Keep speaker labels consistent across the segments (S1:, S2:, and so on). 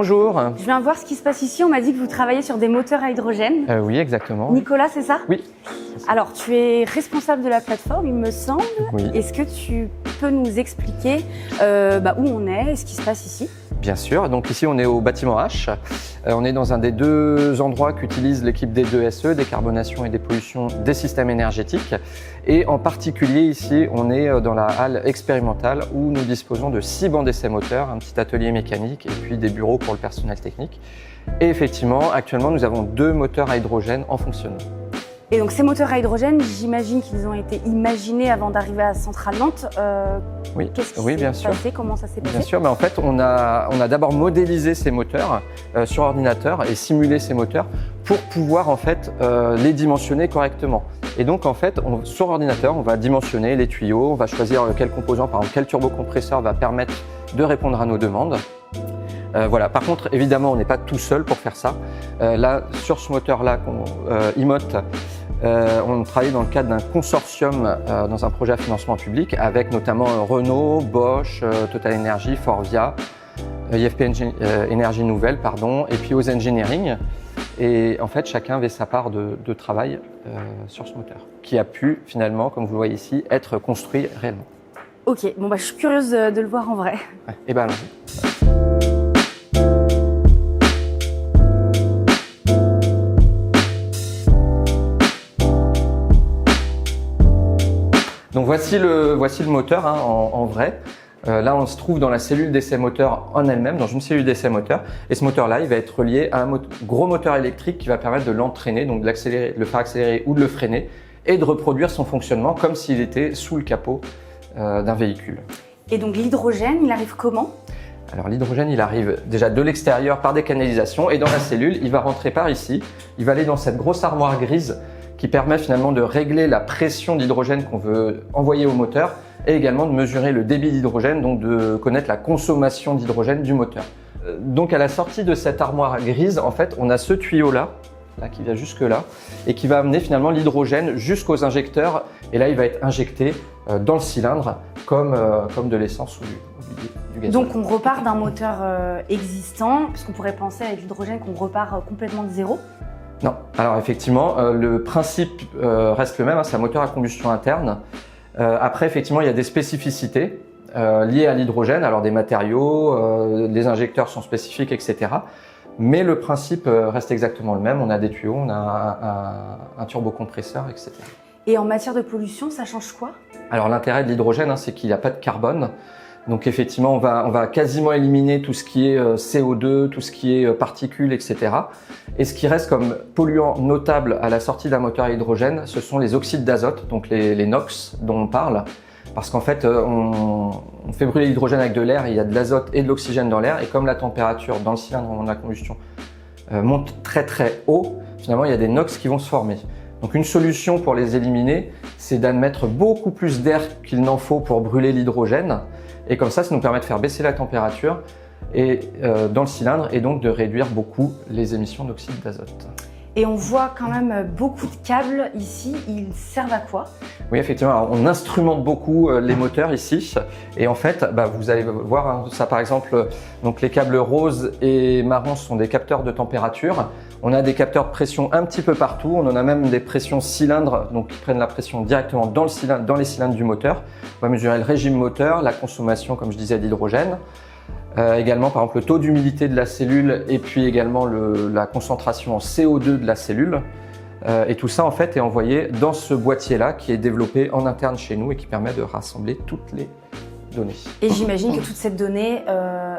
S1: Bonjour.
S2: Je viens voir ce qui se passe ici. On m'a dit que vous travaillez sur des moteurs à hydrogène.
S1: Oui, exactement.
S2: Nicolas, c'est ça?
S1: Oui.
S2: Alors, tu es responsable de la plateforme, il me semble.
S1: Oui.
S2: Est-ce que tu peux nous expliquer où on est et ce qui se passe ici?
S1: Bien sûr. Donc ici, on est au bâtiment H. On est dans un des deux endroits qu'utilise l'équipe D2SE, décarbonation et dépollution des systèmes énergétiques. Et en particulier ici, on est dans la halle expérimentale où nous disposons de 6 bancs d'essai moteurs, un petit atelier mécanique et puis des bureaux pour le personnel technique. Et effectivement, actuellement, nous avons 2 moteurs à hydrogène en fonctionnement.
S2: Et donc ces moteurs à hydrogène, j'imagine qu'ils ont été imaginés avant d'arriver à Centrale Nantes.
S1: Oui,
S2: Qu'est-ce qui
S1: bien
S2: s'est
S1: sûr.
S2: passé? Comment ça s'est passé?
S1: Bien sûr, mais en fait, on a d'abord modélisé ces moteurs sur ordinateur et simulé ces moteurs pour pouvoir en fait les dimensionner correctement. Et donc en fait, sur ordinateur, on va dimensionner les tuyaux, on va choisir quel composant, par exemple quel turbocompresseur va permettre de répondre à nos demandes. Voilà. Par contre, évidemment, on n'est pas tout seul pour faire ça. Là, sur ce moteur-là, IMOT, on travaille dans le cadre d'un consortium dans un projet à financement public avec notamment Renault, Bosch, Total Energy, Forvia, IFP Énergie Nouvelle, et puis OZ Engineering. Et en fait, chacun avait sa part de travail sur ce moteur, qui a pu finalement, comme vous le voyez ici, être construit réellement.
S2: Ok, bon je suis curieuse de le voir en vrai.
S1: Ouais. Et ben allons-y. Donc voici le moteur en vrai. Là, on se trouve dans la cellule d'essai moteur en elle-même, dans une cellule d'essai moteur. Et ce moteur-là, il va être relié à un gros moteur électrique qui va permettre de l'entraîner, donc de l'accélérer, de le faire accélérer ou de le freiner, et de reproduire son fonctionnement comme s'il était sous le capot d'un véhicule.
S2: Et donc l'hydrogène, il arrive comment?
S1: Alors l'hydrogène, il arrive déjà de l'extérieur par des canalisations, et dans la cellule, il va rentrer par ici. Il va aller dans cette grosse armoire grise qui permet finalement de régler la pression d'hydrogène qu'on veut envoyer au moteur et également de mesurer le débit d'hydrogène, donc de connaître la consommation d'hydrogène du moteur. Donc à la sortie de cette armoire grise, en fait, on a ce tuyau-là, qui vient jusque là, et qui va amener finalement l'hydrogène jusqu'aux injecteurs, et là il va être injecté dans le cylindre comme de l'essence ou du gaz.
S2: Donc on repart d'un moteur existant, puisqu'on pourrait penser avec l'hydrogène qu'on repart complètement de zéro.
S1: Non, alors effectivement, le principe reste le même, c'est un moteur à combustion interne. Après, effectivement, il y a des spécificités liées à l'hydrogène, alors des matériaux, les injecteurs sont spécifiques, etc. Mais le principe reste exactement le même, on a des tuyaux, on a un turbocompresseur, etc.
S2: Et en matière de pollution, ça change quoi?
S1: Alors l'intérêt de l'hydrogène, c'est qu'il n'y a pas de carbone. Donc effectivement, on va quasiment éliminer tout ce qui est CO2, tout ce qui est particules, etc. Et ce qui reste comme polluant notable à la sortie d'un moteur à hydrogène, ce sont les oxydes d'azote, donc les NOx dont on parle. Parce qu'en fait, on fait brûler l'hydrogène avec de l'air, il y a de l'azote et de l'oxygène dans l'air. Et comme la température dans le cylindre au moment de la combustion monte très très haut, finalement il y a des NOx qui vont se former. Donc une solution pour les éliminer, c'est d'admettre beaucoup plus d'air qu'il n'en faut pour brûler l'hydrogène. Et comme ça nous permet de faire baisser la température dans le cylindre et donc de réduire beaucoup les émissions d'oxyde d'azote.
S2: Et on voit quand même beaucoup de câbles ici, ils servent à quoi?
S1: Oui, effectivement, alors, on instrumente beaucoup les moteurs ici. Et en fait, vous allez voir ça par exemple, donc les câbles roses et marrons sont des capteurs de température. On a des capteurs de pression un petit peu partout. On en a même des pressions cylindres, donc qui prennent la pression directement dans les cylindres du moteur. On va mesurer le régime moteur, la consommation, comme je disais, d'hydrogène. Également, par exemple, le taux d'humidité de la cellule et puis également la concentration en CO2 de la cellule. Et tout ça, en fait, est envoyé dans ce boîtier-là qui est développé en interne chez nous et qui permet de rassembler toutes les données.
S2: Et j'imagine que toute cette donnée,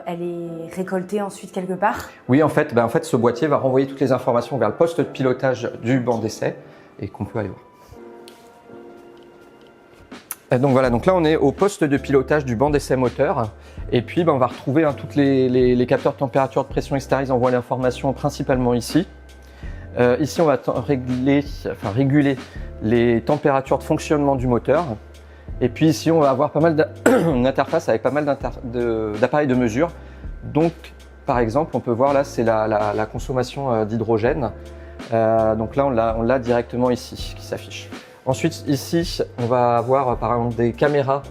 S2: elle est récoltée ensuite quelque part? Oui,
S1: en fait, ce boîtier va renvoyer toutes les informations vers le poste de pilotage du banc d'essai et qu'on peut aller voir. Donc voilà, donc là on est au poste de pilotage du banc d'essai moteur et puis on va retrouver toutes les capteurs de température, de pression, etc. Ils envoient l'information principalement ici. Ici on va réguler les températures de fonctionnement du moteur. Et puis ici on va avoir pas mal une interface avec pas mal d'appareils de mesure. Donc par exemple on peut voir là c'est la consommation d'hydrogène. Donc là on l'a directement ici qui s'affiche. Ensuite, ici, on va avoir par exemple des caméras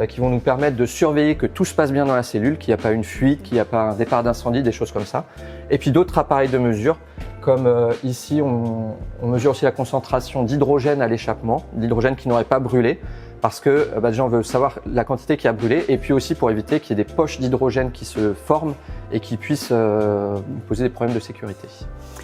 S1: qui vont nous permettre de surveiller que tout se passe bien dans la cellule, qu'il n'y a pas une fuite, qu'il n'y a pas un départ d'incendie, des choses comme ça. Et puis d'autres appareils de mesure, comme ici, on mesure aussi la concentration d'hydrogène à l'échappement, d'hydrogène qui n'aurait pas brûlé, parce que déjà on veut savoir la quantité qui a brûlé, et puis aussi pour éviter qu'il y ait des poches d'hydrogène qui se forment et qui puissent poser des problèmes de sécurité.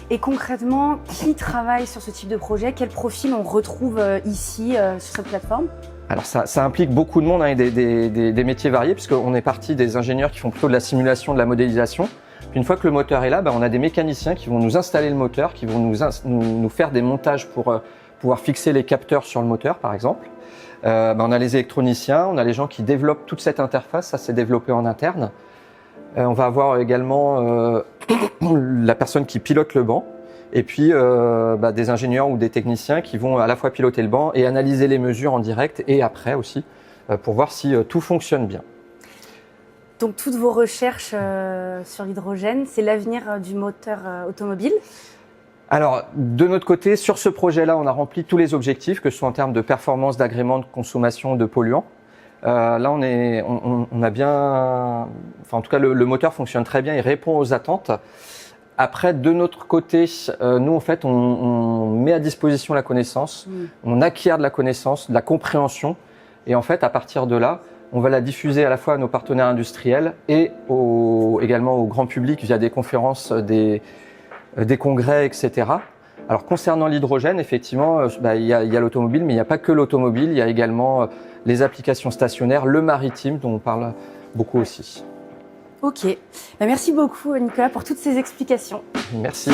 S2: Et concrètement, qui travaille sur ce type de projet? Quel profil on retrouve ici sur cette plateforme?
S1: Alors ça implique beaucoup de monde, hein, et des métiers variés, puisqu'on est parti des ingénieurs qui font plutôt de la simulation, de la modélisation. Puis une fois que le moteur est là, on a des mécaniciens qui vont nous installer le moteur, qui vont nous faire des montages pour pouvoir fixer les capteurs sur le moteur, par exemple. On a les électroniciens, on a les gens qui développent toute cette interface, ça c'est développé en interne. On va avoir également la personne qui pilote le banc, et puis des ingénieurs ou des techniciens qui vont à la fois piloter le banc et analyser les mesures en direct et après aussi pour voir si tout fonctionne bien.
S2: Donc toutes vos recherches sur l'hydrogène, c'est l'avenir du moteur automobile?
S1: Alors, de notre côté, sur ce projet-là, on a rempli tous les objectifs, que ce soit en termes de performance, d'agrément, de consommation, de polluants. Là, on a bien... Enfin, en tout cas, le moteur fonctionne très bien, il répond aux attentes. Après, de notre côté, nous, en fait, on met à disposition la connaissance, on acquiert de la connaissance, de la compréhension. Et en fait, à partir de là, on va la diffuser à la fois à nos partenaires industriels et également au grand public via des conférences, des congrès, etc. Alors concernant l'hydrogène, effectivement, il y a l'automobile, mais il n'y a pas que l'automobile, il y a également les applications stationnaires, le maritime dont on parle beaucoup aussi.
S2: Ok, merci beaucoup Nicolas pour toutes ces explications.
S1: Merci.